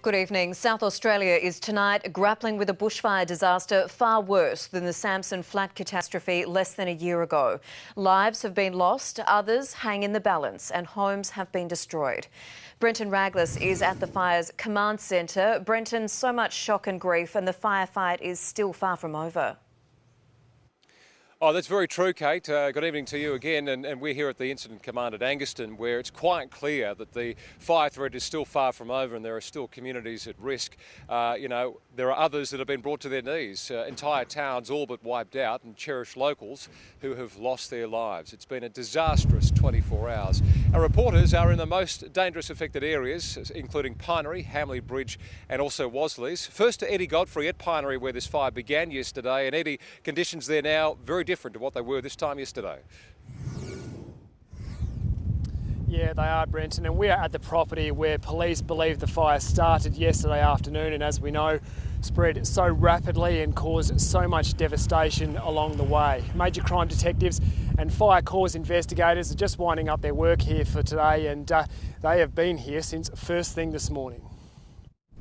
Good evening. South Australia is tonight grappling with a bushfire disaster far worse than the Samson Flat catastrophe less than a year ago. Lives have been lost, others hang in the balance, and homes have been destroyed. Brenton Raglas is at the fire's command centre. Brenton, so much shock and grief, and the firefight is still far from over. Oh, that's very true, Kate. Good evening to you again. And we're here at the Incident Command at Angaston, where it's quite clear that the fire threat is still far from over and there are still communities at risk. There are others that have been brought to their knees, entire towns all but wiped out, and cherished locals who have lost their lives. It's been a disastrous 24 hours. Our reporters are in the most dangerous affected areas, including Pinery, Hamley Bridge and also Wasleys. First to Eddie Godfrey at Pinery, where this fire began yesterday. And Eddie, conditions there now very different to what they were this time yesterday. Yeah, they are, Brenton, and we are at the property where police believe the fire started yesterday afternoon and, as we know, spread so rapidly and caused so much devastation along the way. Major crime detectives and fire cause investigators are just winding up their work here for today, and they have been here since first thing this morning.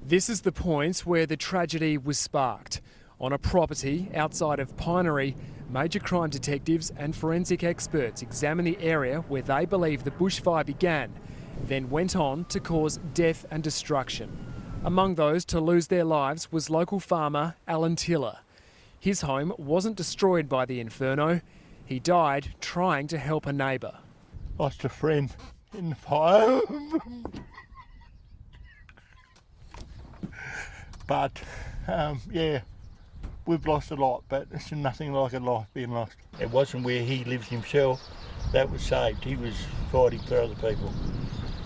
This is the point where the tragedy was sparked. On a property outside of Pinery, major crime detectives and forensic experts examine the area where they believe the bushfire began, then went on to cause death and destruction. Among those to lose their lives was local farmer Alan Tiller. His home wasn't destroyed by the inferno. He died trying to help a neighbour. Lost a friend in the fire. But, yeah. We've lost a lot, but it's nothing like a life being lost. It wasn't where he lives himself that was saved. He was fighting for other people.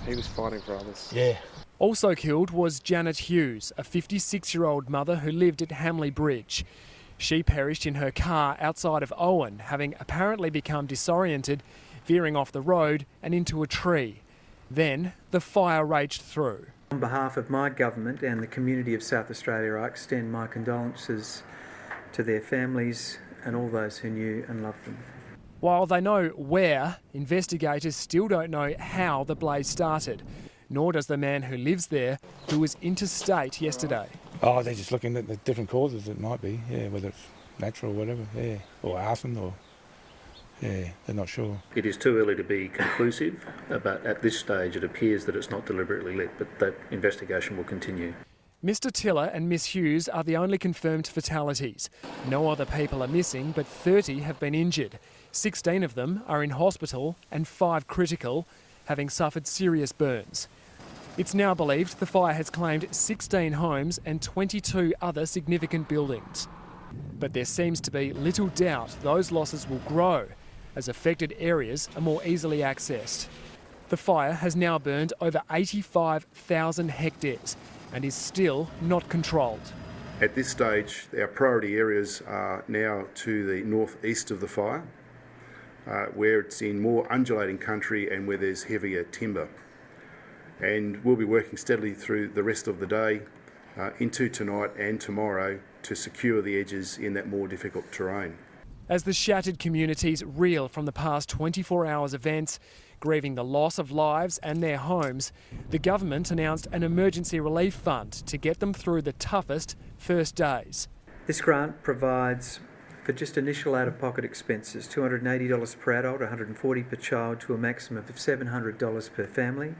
He was fighting for others. Yeah. Also killed was Janet Hughes, a 56-year-old mother who lived at Hamley Bridge. She perished in her car outside of Owen, having apparently become disoriented, veering off the road and into a tree. Then the fire raged through. On behalf of my government and the community of South Australia, I extend my condolences to their families and all those who knew and loved them. While they know where, investigators still don't know how the blaze started, nor does the man who lives there, who was interstate yesterday. Oh, they're just looking at the different causes it might be, yeah, whether it's natural or whatever, yeah, or arson or, yeah, they're not sure. It is too early to be conclusive, but at this stage it appears that it's not deliberately lit, but that investigation will continue. Mr Tiller and Miss Hughes are the only confirmed fatalities. No other people are missing, but 30 have been injured. 16 of them are in hospital and 5 critical, having suffered serious burns. It's now believed the fire has claimed 16 homes and 22 other significant buildings. But there seems to be little doubt those losses will grow as affected areas are more easily accessed. The fire has now burned over 85,000 hectares and is still not controlled. At this stage, our priority areas are now to the northeast of the fire, where it's in more undulating country and where there's heavier timber. And we'll be working steadily through the rest of the day, into tonight and tomorrow, to secure the edges in that more difficult terrain. As the shattered communities reel from the past 24 hours events, grieving the loss of lives and their homes, the government announced an emergency relief fund to get them through the toughest first days. This grant provides for just initial out-of-pocket expenses, $280 per adult, $140 per child, to a maximum of $700 per family,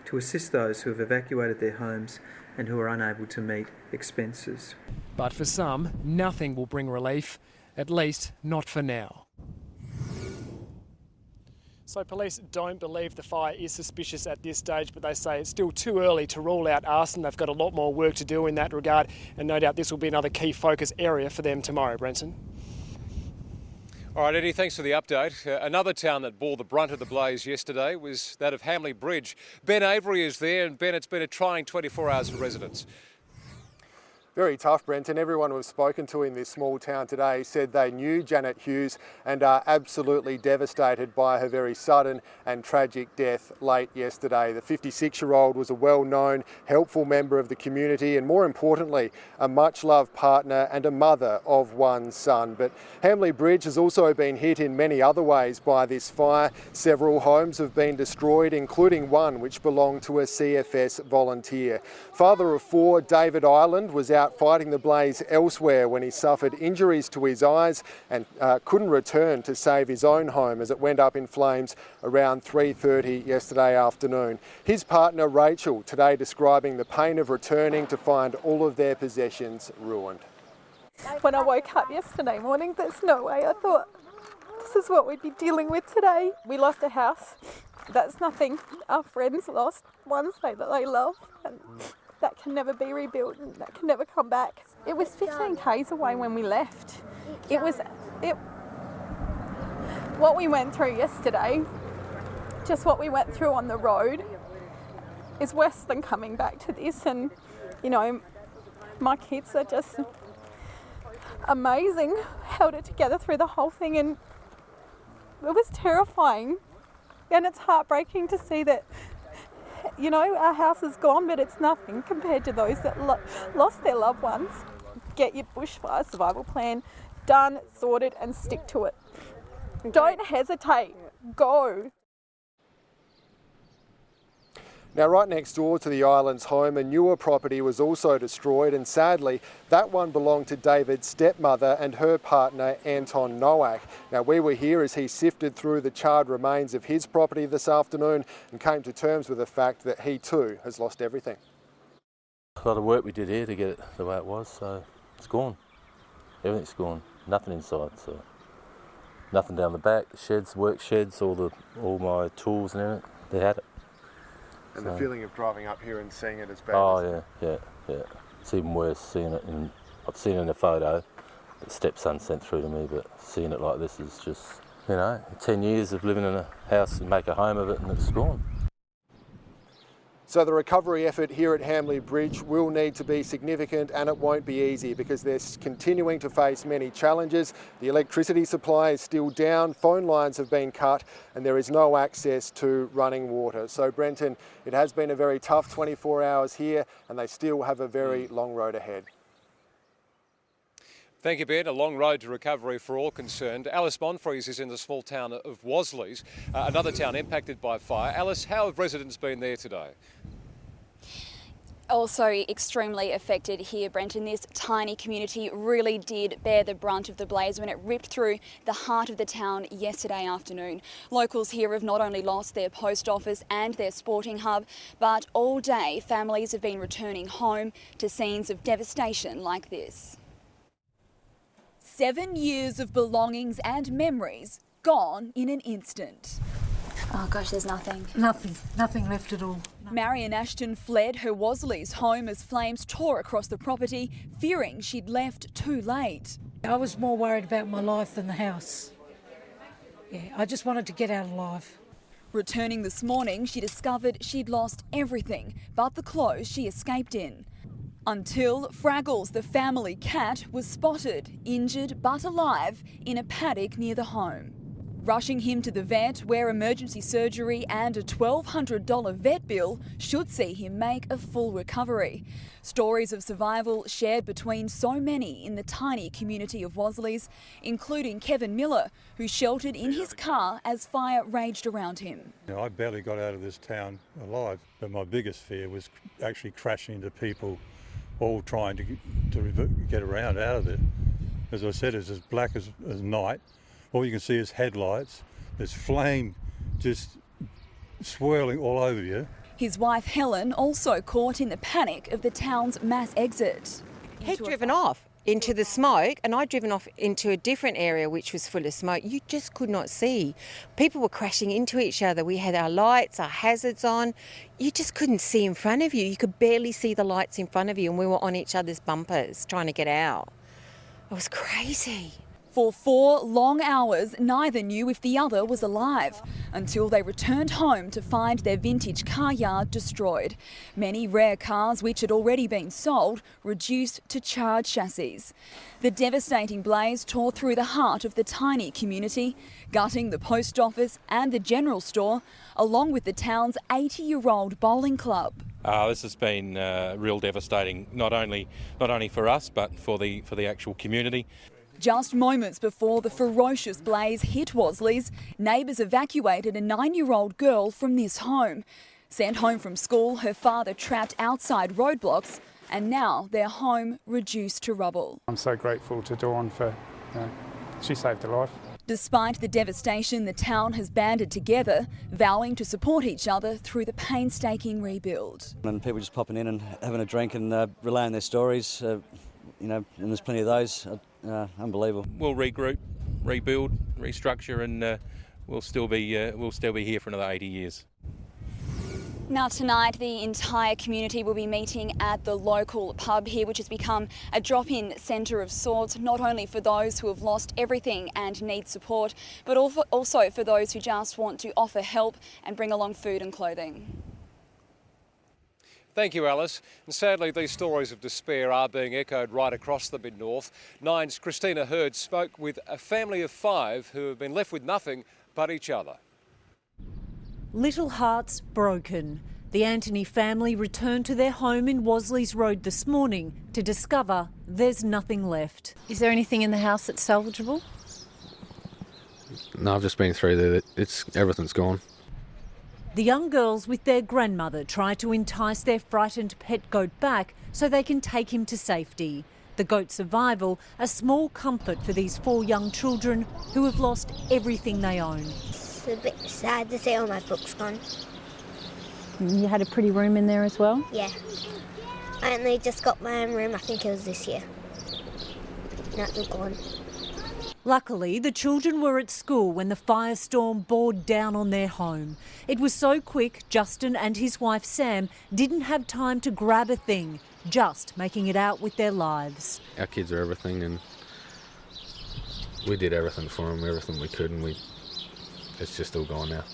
to assist those who have evacuated their homes and who are unable to meet expenses. But for some, nothing will bring relief, at least not for now. So police don't believe the fire is suspicious at this stage, but they say it's still too early to rule out arson. They've got a lot more work to do in that regard, and no doubt this will be another key focus area for them tomorrow, Brenton. All right, Eddie, thanks for the update. Another town that bore the brunt of the blaze yesterday was that of Hamley Bridge. Ben Avery is there, and Ben, it's been a trying 24 hours for residents. Very tough, Brenton. Everyone we've spoken to in this small town today said they knew Janet Hughes and are absolutely devastated by her very sudden and tragic death late yesterday. The 56-year-old was a well-known, helpful member of the community and, more importantly, a much-loved partner and a mother of one son. But Hamley Bridge has also been hit in many other ways by this fire. Several homes have been destroyed, including one which belonged to a CFS volunteer. Father of four, David Ireland, was out fighting the blaze elsewhere when he suffered injuries to his eyes and couldn't return to save his own home as it went up in flames around 3:30 yesterday afternoon. His partner Rachel today describing the pain of returning to find all of their possessions ruined. When I woke up yesterday morning, there's no way I thought this is what we'd be dealing with today. We lost a house. That's nothing. Our friends lost one state that they love, and that can never be rebuilt and that can never come back. It was 15 k's away when we left. What we went through yesterday, just what we went through on the road, is worse than coming back to this. And, you know, my kids are just amazing, held it together through the whole thing, and it was terrifying. And it's heartbreaking to see that, you know, our house is gone, but it's nothing compared to those that lost their loved ones. Get your bushfire survival plan done, sorted, and stick to it. Okay. Don't hesitate. Go. Now, right next door to the island's home, a newer property was also destroyed, and sadly, that one belonged to David's stepmother and her partner, Anton Nowak. Now, we were here as he sifted through the charred remains of his property this afternoon and came to terms with the fact that he too has lost everything. A lot of work we did here to get it the way it was, so it's gone. Everything's gone. Nothing inside, so nothing down the back. The sheds, work sheds, all my tools and everything. They had it. And the feeling of driving up here and seeing it as bad. Oh yeah. It's even worse seeing it I've seen it in a photo that stepson sent through to me, but seeing it like this is just, 10 years of living in a house and make a home of it and it's gone. So the recovery effort here at Hamley Bridge will need to be significant, and it won't be easy because they're continuing to face many challenges. The electricity supply is still down, phone lines have been cut, and there is no access to running water. So Brenton, it has been a very tough 24 hours here, and they still have a very long road ahead. Thank you, Ben. A long road to recovery for all concerned. Alice Monfries is in the small town of Wasleys, another town impacted by fire. Alice, how have residents been there today? Also extremely affected here, Brenton. This tiny community really did bear the brunt of the blaze when it ripped through the heart of the town yesterday afternoon. Locals here have not only lost their post office and their sporting hub, but all day families have been returning home to scenes of devastation like this. 7 years of belongings and memories gone in an instant. Oh gosh, there's nothing. Nothing left at all. Marion Ashton fled her Wasleys home as flames tore across the property, fearing she'd left too late. I was more worried about my life than the house. Yeah, I just wanted to get out alive. Returning this morning, she discovered she'd lost everything but the clothes she escaped in. Until Fraggles, the family cat, was spotted, injured but alive, in a paddock near the home. Rushing him to the vet, where emergency surgery and a $1,200 vet bill should see him make a full recovery. Stories of survival shared between so many in the tiny community of Wasleys, including Kevin Miller, who sheltered in his car as fire raged around him. I barely got out of this town alive, but my biggest fear was actually crashing into people all trying to get around out of it. As I said, it's as black as night. All you can see is headlights. There's flame just swirling all over you. His wife Helen also caught in the panic of the town's mass exit. He'd driven off into the smoke and I'd driven off into a different area which was full of smoke. You just could not see. People were crashing into each other. We had our lights, our hazards on. You just couldn't see in front of you. You could barely see the lights in front of you, and we were on each other's bumpers trying to get out. It was crazy. For 4 long hours, neither knew if the other was alive, until they returned home to find their vintage car yard destroyed. Many rare cars which had already been sold reduced to charred chassis. The devastating blaze tore through the heart of the tiny community, gutting the post office and the general store, along with the town's 80-year-old bowling club. This has been real devastating, not only for us, but for the actual community. Just moments before the ferocious blaze hit Wasleys, neighbours evacuated a 9-year-old girl from this home. Sent home from school, her father trapped outside roadblocks, and now their home reduced to rubble. I'm so grateful to Dawn for, she saved a life. Despite the devastation, the town has banded together, vowing to support each other through the painstaking rebuild. And people just popping in and having a drink and relaying their stories, and there's plenty of those. Unbelievable. We'll regroup, rebuild, restructure, and we'll still be here for another 80 years. Now tonight the entire community will be meeting at the local pub here, which has become a drop-in centre of sorts, not only for those who have lost everything and need support, but also for those who just want to offer help and bring along food and clothing. Thank you, Alice. And sadly, these stories of despair are being echoed right across the Mid-North. Nine's Christina Hurd spoke with a family of 5 who have been left with nothing but each other. Little hearts broken. The Anthony family returned to their home in Wasleys Road this morning to discover there's nothing left. Is there anything in the house that's salvageable? No, I've just been through there. Everything's gone. The young girls with their grandmother try to entice their frightened pet goat back so they can take him to safety. The goat's survival, a small comfort for these 4 young children who have lost everything they own. It's a bit sad to see all my books gone. You had a pretty room in there as well? Yeah. I only just got my own room, I think it was this year. Now it's all gone. Luckily, the children were at school when the firestorm bore down on their home. It was so quick, Justin and his wife Sam didn't have time to grab a thing, just making it out with their lives. Our kids are everything, and we did everything for them, everything we could, and it's just all gone now.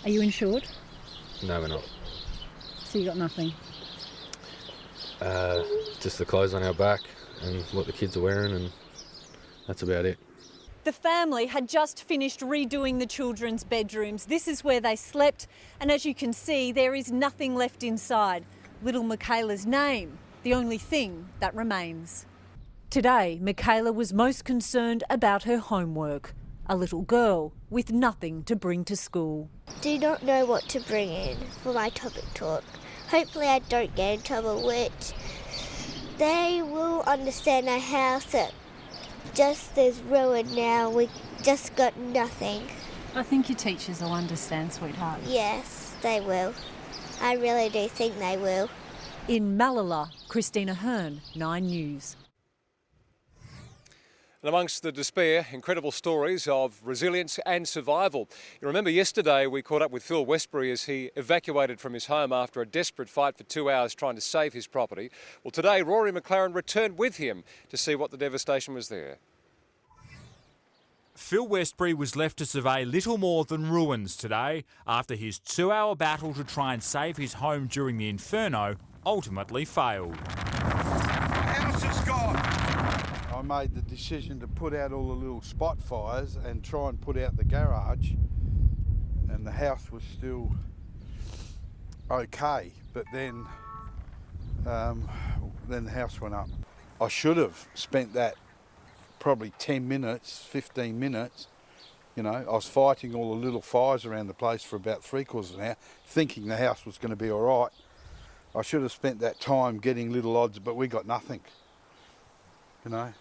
Are you insured? No, we're not. So you got nothing? Just the clothes on our back and what the kids are wearing, and that's about it. The family had just finished redoing the children's bedrooms. This is where they slept, and as you can see, there is nothing left inside. Little Michaela's name, the only thing that remains. Today, Michaela was most concerned about her homework. A little girl with nothing to bring to school. Do not know what to bring in for my topic talk. Hopefully I don't get in trouble, which they will understand a house that just is ruined now. We just got nothing. I think your teachers will understand, sweetheart. Yes, they will. I really do think they will. In Malala, Christina Hearn, 9 News. And amongst the despair, incredible stories of resilience and survival. You remember yesterday we caught up with Phil Westbury as he evacuated from his home after a desperate fight for 2 hours trying to save his property. Well, today Rory McLaren returned with him to see what the devastation was there. Phil Westbury was left to survey little more than ruins today after his 2-hour battle to try and save his home during the inferno ultimately failed. House is gone. I made the decision to put out all the little spot fires and try and put out the garage, and the house was still okay, but then the house went up. I should have spent that probably 10 minutes, 15 minutes. You know, I was fighting all the little fires around the place for about 3/4 of an hour, thinking the house was going to be all right. I should have spent that time getting little odds, but we got nothing, you know.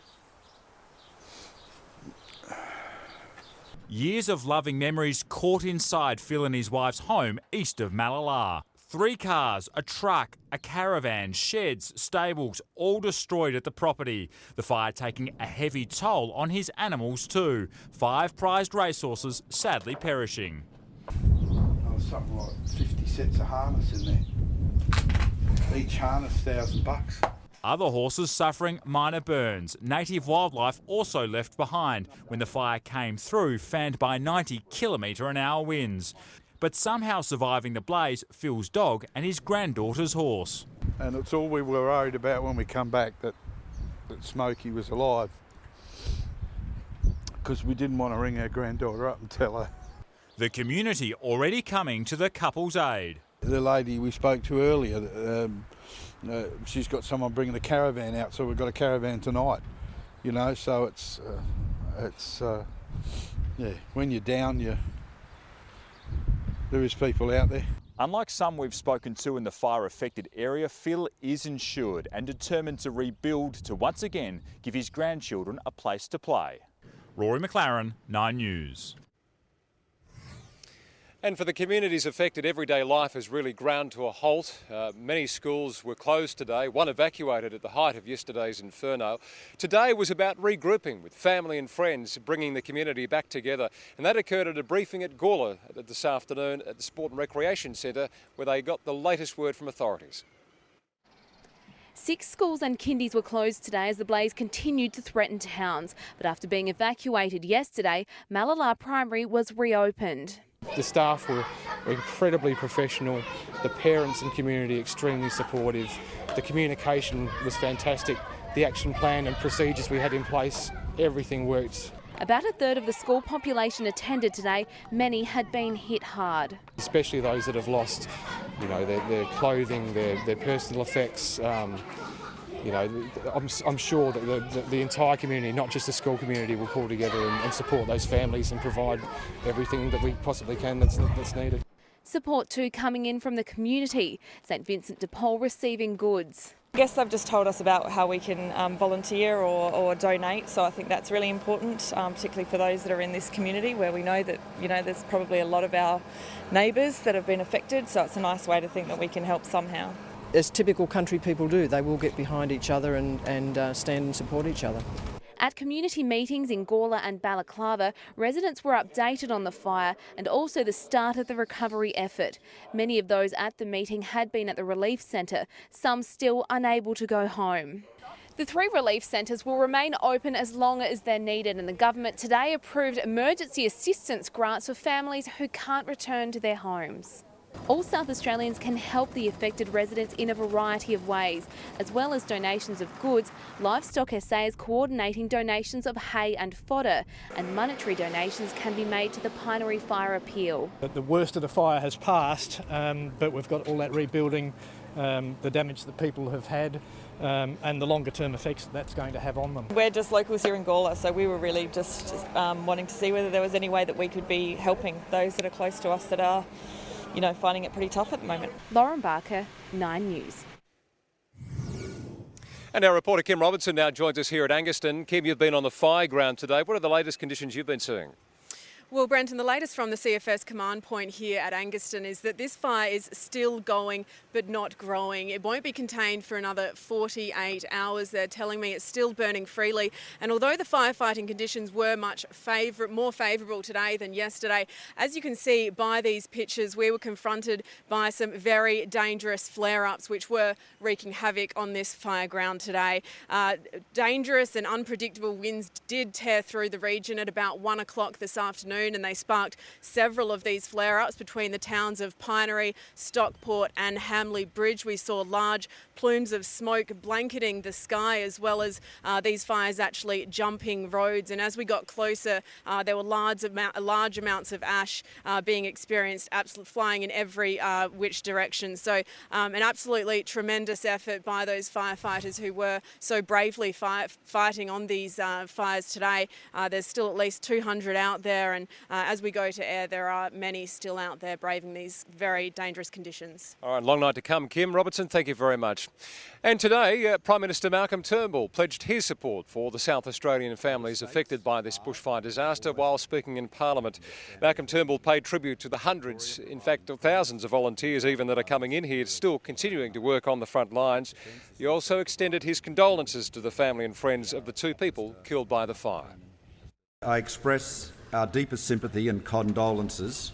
Years of loving memories caught inside Phil and his wife's home east of Malala. 3 cars, a truck, a caravan, sheds, stables, all destroyed at the property. The fire taking a heavy toll on his animals too. 5 prized racehorses sadly perishing. There was something like 50 sets of harness in there. Each harness $1,000. Other horses suffering minor burns. Native wildlife also left behind when the fire came through, fanned by 90km/h winds. But somehow surviving the blaze, Phil's dog and his granddaughter's horse. And it's all we were worried about when we come back, that Smokey was alive. Because we didn't want to ring our granddaughter up and tell her. The community already coming to the couple's aid. The lady we spoke to earlier, she's got someone bringing the caravan out, so we've got a caravan tonight. You know, so it's when you're down, there is people out there. Unlike some we've spoken to in the fire-affected area, Phil is insured and determined to rebuild to once again give his grandchildren a place to play. Rory McLaren, 9 News. And for the communities affected, everyday life has really ground to a halt. Many schools were closed today, one evacuated at the height of yesterday's inferno. Today was about regrouping with family and friends, bringing the community back together. And that occurred at a briefing at Gawler this afternoon at the Sport and Recreation Centre, where they got the latest word from authorities. 6 schools and kindies were closed today as the blaze continued to threaten towns. But after being evacuated yesterday, Malala Primary was reopened. The staff were incredibly professional, the parents and community extremely supportive, the communication was fantastic, the action plan and procedures we had in place, everything worked. About a third of the school population attended today. Many had been hit hard. Especially those that have lost, their clothing, their personal effects. I'm sure that the entire community, not just the school community, will pull together and support those families and provide everything that we possibly can that's needed. Support too coming in from the community. St Vincent de Paul receiving goods. I guess they've just told us about how we can volunteer or donate, so I think that's really important, particularly for those that are in this community where we know that there's probably a lot of our neighbours that have been affected, so it's a nice way to think that we can help somehow. As typical country people do, they will get behind each other and stand and support each other. At community meetings in Gawler and Balaclava, residents were updated on the fire and also the start of the recovery effort. Many of those at the meeting had been at the relief centre, some still unable to go home. The 3 relief centres will remain open as long as they're needed, and the government today approved emergency assistance grants for families who can't return to their homes. All South Australians can help the affected residents in a variety of ways. As well as donations of goods, Livestock SA is coordinating donations of hay and fodder, and monetary donations can be made to the Pinery Fire appeal. The worst of the fire has passed, but we've got all that rebuilding, the damage that people have had, and the longer term effects that's going to have on them. We're just locals here in Gawler, so we were really just wanting to see whether there was any way that we could be helping those that are close to us that are finding it pretty tough at the moment. Lauren Barker, 9 News. And our reporter Kim Robertson now joins us here at Angaston. Kim, you've been on the fire ground today. What are the latest conditions you've been seeing? Well, Brenton, the latest from the CFS command point here at Angaston is that this fire is still going but not growing. It won't be contained for another 48 hours. They're telling me it's still burning freely. And although the firefighting conditions were much more favourable today than yesterday, as you can see by these pictures, we were confronted by some very dangerous flare-ups which were wreaking havoc on this fire ground today. Dangerous and unpredictable winds did tear through the region at about 1 o'clock this afternoon, and they sparked several of these flare-ups between the towns of Pinery, Stockport and Hamley Bridge. We saw large plumes of smoke blanketing the sky, as well as these fires actually jumping roads. And as we got closer, there were large amounts of ash being experienced, flying in every which direction. So an absolutely tremendous effort by those firefighters who were so bravely fighting on these fires today. There's still at least 200 out there, and as we go to air, there are many still out there braving these very dangerous conditions. All right, long night to come. Kim Robertson, thank you very much. And today, Prime Minister Malcolm Turnbull pledged his support for the South Australian families affected by this bushfire disaster while speaking in Parliament. Malcolm Turnbull paid tribute to the hundreds, in fact thousands of volunteers even that are coming in here, still continuing to work on the front lines. He also extended his condolences to the family and friends of the 2 people killed by the fire. I express our deepest sympathy and condolences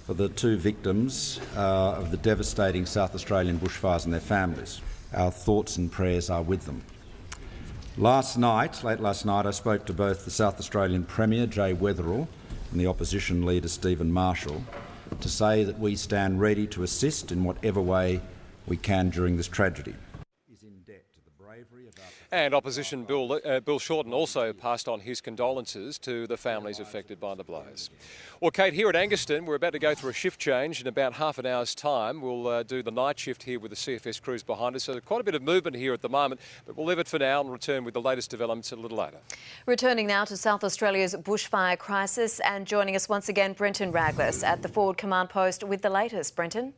for the 2 victims of the devastating South Australian bushfires and their families. Our thoughts and prayers are with them. Late last night, I spoke to both the South Australian Premier, Jay Weatherill, and the opposition leader, Stephen Marshall, to say that we stand ready to assist in whatever way we can during this tragedy. And opposition Bill Shorten also passed on his condolences to the families affected by the blaze. Well, Kate, here at Angaston, we're about to go through a shift change in about half an hour's time. We'll do the night shift here with the CFS crews behind us. So quite a bit of movement here at the moment, but we'll leave it for now and return with the latest developments a little later. Returning now to South Australia's bushfire crisis, and joining us once again, Brenton Raglas at the Forward Command Post with the latest. Brenton.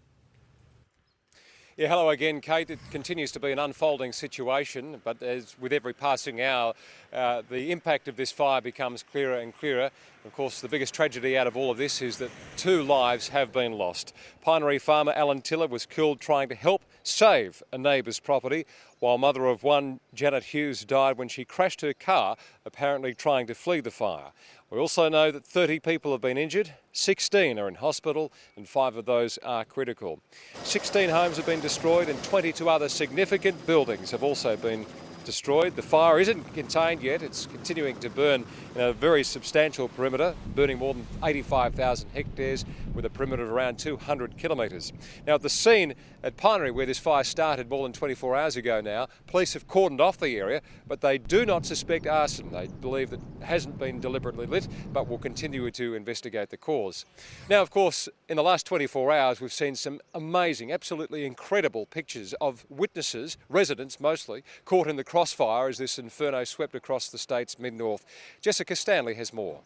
Yeah, hello again, Kate. It continues to be an unfolding situation, but as with every passing hour, the impact of this fire becomes clearer and clearer. Of course, the biggest tragedy out of all of this is that 2 lives have been lost. Pinery farmer Alan Tiller was killed trying to help save a neighbour's property, while mother of 1, Janet Hughes, died when she crashed her car, apparently trying to flee the fire. We also know that 30 people have been injured, 16 are in hospital and 5 of those are critical. 16 homes have been destroyed and 22 other significant buildings have also been destroyed. The fire isn't contained yet. It's continuing to burn in a very substantial perimeter, burning more than 85,000 hectares with a perimeter of around 200 kilometres. Now, at the scene at Pinery, where this fire started more than 24 hours ago now, police have cordoned off the area, but they do not suspect arson. They believe that it hasn't been deliberately lit, but will continue to investigate the cause. Now, of course, in the last 24 hours, we've seen some amazing, absolutely incredible pictures of witnesses, residents mostly, caught in the crossfire as this inferno swept across the state's mid-north. Jessica Stanley has more.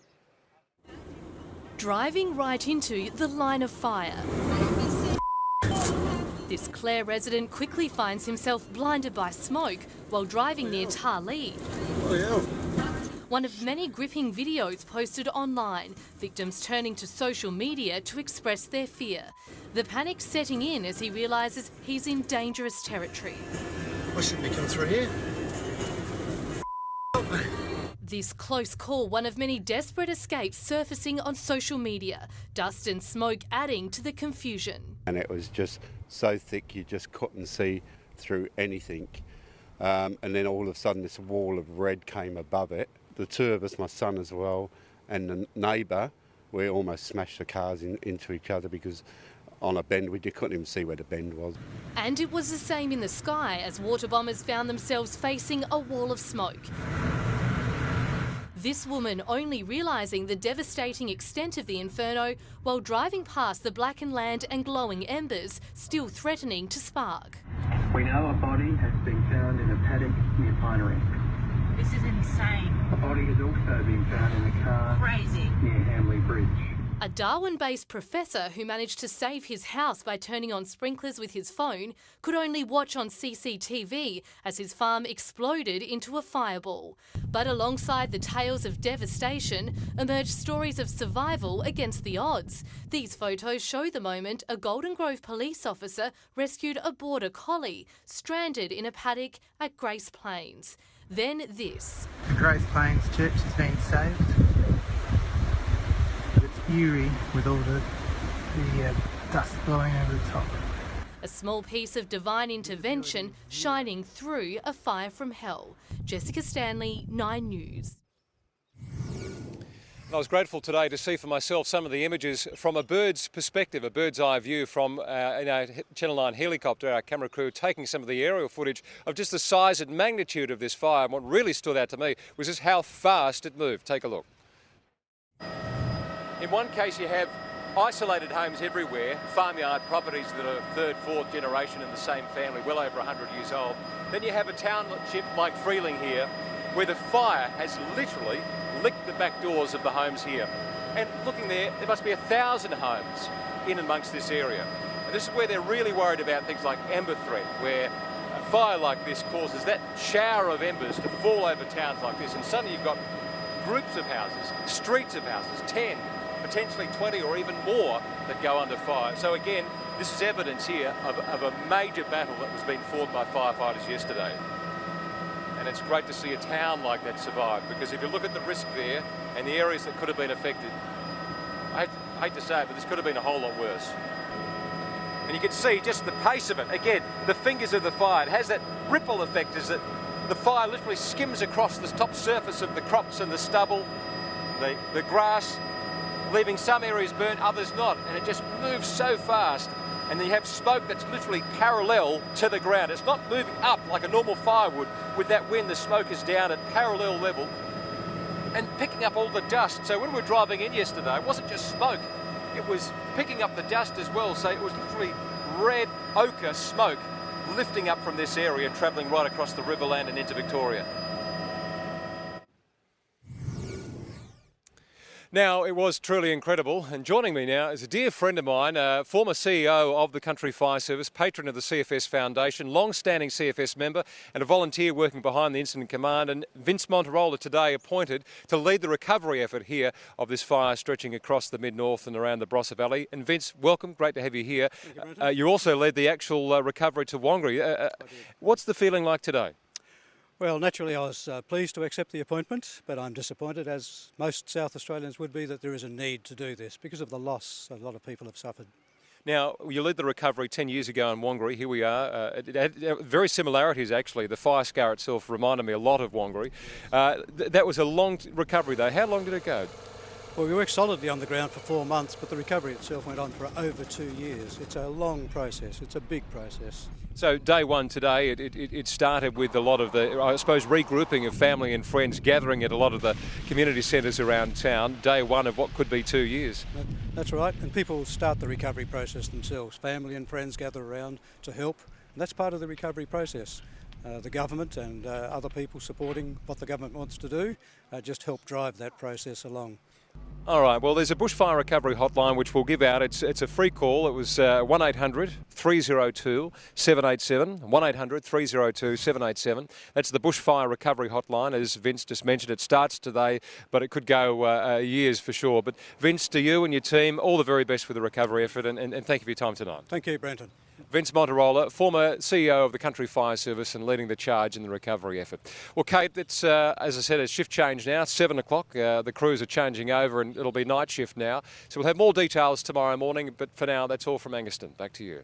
Driving right into the line of fire. This Clare resident quickly finds himself blinded by smoke while driving near Tarlee. One of many gripping videos posted online, victims turning to social media to express their fear. The panic setting in as he realises he's in dangerous territory. I shouldn't be coming through here. This close call, one of many desperate escapes surfacing on social media, dust and smoke adding to the confusion. And it was just so thick you just couldn't see through anything. And then all of a sudden this wall of red came above it. The 2 of us, my son as well, and the neighbour, we almost smashed the cars into each other because on a bend we couldn't even see where the bend was. And it was the same in the sky as water bombers found themselves facing a wall of smoke. This woman only realising the devastating extent of the inferno while driving past the blackened land and glowing embers, still threatening to spark. We know a body has been found in a paddock near Pinery. This is insane. A body has also been found in a car near Hamley Bridge. A Darwin-based professor who managed to save his house by turning on sprinklers with his phone could only watch on CCTV as his farm exploded into a fireball. But alongside the tales of devastation emerged stories of survival against the odds. These photos show the moment a Golden Grove police officer rescued a border collie stranded in a paddock at Grace Plains. Then this. The Grace Plains Church has been saved. Eerie with all the dust blowing over the top. A small piece of divine intervention shining through a fire from hell. Jessica Stanley, 9 News. I was grateful today to see for myself some of the images from a bird's perspective, a bird's eye view from our Channel 9 helicopter, our camera crew taking some of the aerial footage of just the size and magnitude of this fire. And what really stood out to me was just how fast it moved. Take a look. In one case, you have isolated homes everywhere, farmyard properties that are 3rd, 4th generation in the same family, well over 100 years old. Then you have a township like Freeling here, where the fire has literally licked the back doors of the homes here. And looking there must be 1,000 homes in amongst this area. And this is where they're really worried about things like ember threat, where a fire like this causes that shower of embers to fall over towns like this. And suddenly you've got groups of houses, streets of houses, 10, potentially 20 or even more that go under fire. So again, this is evidence here of a major battle that was being fought by firefighters yesterday. And it's great to see a town like that survive, because if you look at the risk there and the areas that could have been affected, I I hate to say it, but this could have been a whole lot worse. And you can see just the pace of it. Again, the fingers of the fire. It has that ripple effect as the fire literally skims across the top surface of the crops and the stubble, the grass, leaving some areas burnt, others not. And it just moves so fast. And then you have smoke that's literally parallel to the ground. It's not moving up like a normal fire would. With that wind, the smoke is down at parallel level and picking up all the dust. So when we were driving in yesterday, it wasn't just smoke. It was picking up the dust as well, so it was literally red ochre smoke lifting up from this area, travelling right across the Riverland and into Victoria. Now, it was truly incredible, and joining me now is a dear friend of mine, former CEO of the Country Fire Service, patron of the CFS Foundation, long-standing CFS member and a volunteer working behind the Incident Command, and Vince Monterola today appointed to lead the recovery effort here of this fire stretching across the mid-north and around the Barossa Valley. And Vince, welcome, great to have you here. You also led the actual recovery to Wangari. What's the feeling like today? Well, naturally I was pleased to accept the appointment, but I'm disappointed, as most South Australians would be, that there is a need to do this because of the loss a lot of people have suffered. Now, you led the recovery 10 years ago in Wangari. Here we are. It had very similarities, actually. The fire scar itself reminded me a lot of Wangari. That was a long recovery, though. How long did it go? Well, we worked solidly on the ground for 4 months, but the recovery itself went on for over 2 years. It's a long process. It's a big process. So day one today, it started with a lot of the, I suppose, regrouping of family and friends, gathering at a lot of the community centres around town. Day one of what could be 2 years. That's right, and people start the recovery process themselves. Family and friends gather around to help, and that's part of the recovery process. The government and other people supporting what the government wants to do just help drive that process along. All right, well, there's a bushfire recovery hotline which we'll give out. It's a free call. It was 1800 302 787, 1800 302 787. That's the bushfire recovery hotline. As Vince just mentioned, it starts today, but it could go years for sure. But Vince, to you and your team, all the very best with the recovery effort, and thank you for your time tonight. Thank you, Brenton. Vince Monterola, former CEO of the Country Fire Service and leading the charge in the recovery effort. Well, Kate, it's, as I said, a shift change now, 7 o'clock. The crews are changing over and it'll be night shift now. So we'll have more details tomorrow morning, but for now, that's all from Angaston. Back to you.